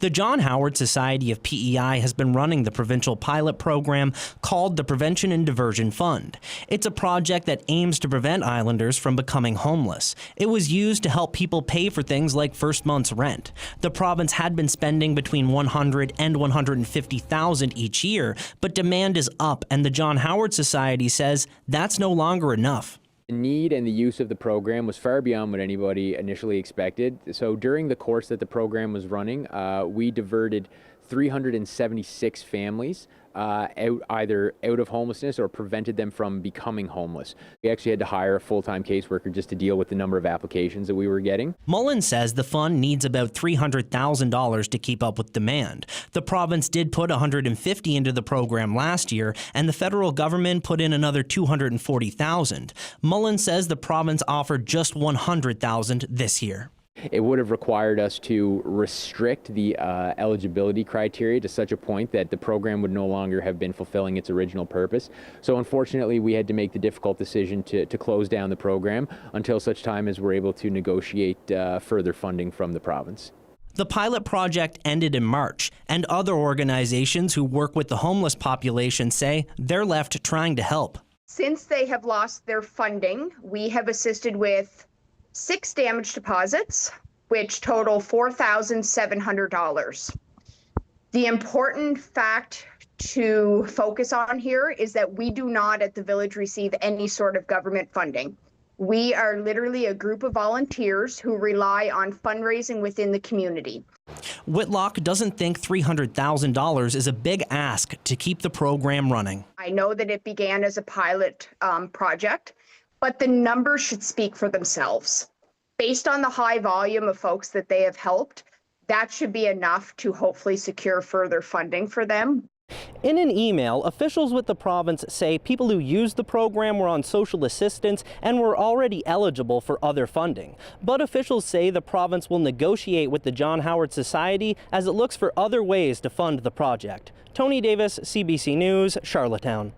The John Howard Society of P.E.I. has been running the provincial pilot program called the Prevention and Diversion Fund. It's a project that aims to prevent islanders from becoming homeless. It was used to help people pay for things like first month's rent. The province had been spending between $100,000 and $150,000 each year, but demand is up, and the John Howard Society says that's no longer enough. The need and the use of the program was far beyond what anybody initially expected. So during the course that the program was running, we diverted 376 families either out of homelessness or prevented them from becoming homeless. We actually had to hire a full-time caseworker just to deal with the number of applications that we were getting. Mullen says the fund needs about $300,000 to keep up with demand. The province did put $150,000 into the program last year, and the federal government put in another $240,000. Mullen says the province offered just $100,000 this year. It would have required us to restrict the eligibility criteria to such a point that the program would no longer have been fulfilling its original purpose. So unfortunately, we had to make the difficult decision to close down the program until such time as we're able to negotiate further funding from the province. The pilot project ended in March, and other organizations who work with the homeless population say they're left trying to help. Since they have lost their funding, we have assisted with 6 damage deposits, which total $4,700. The important fact to focus on here is that we do not at the village receive any sort of government funding. We are literally a group of volunteers who rely on fundraising within the community. Whitlock doesn't think $300,000 is a big ask to keep the program running. I know that it began as a pilot project, but the numbers should speak for themselves. Based on the high volume of folks that they have helped, that should be enough to hopefully secure further funding for them. In an email, officials with the province say people who used the program were on social assistance and were already eligible for other funding. But officials say the province will negotiate with the John Howard Society as it looks for other ways to fund the project. Tony Davis, CBC News, Charlottetown.